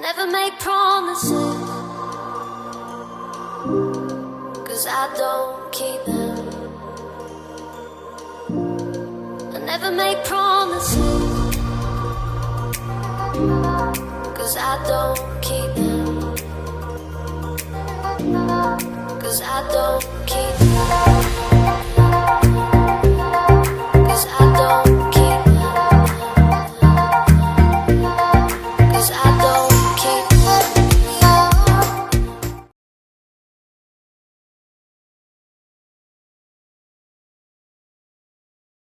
Never make promises, 'cause I don't keep them. I never make promises, 'cause I don't keep them. 'Cause I don't keep them.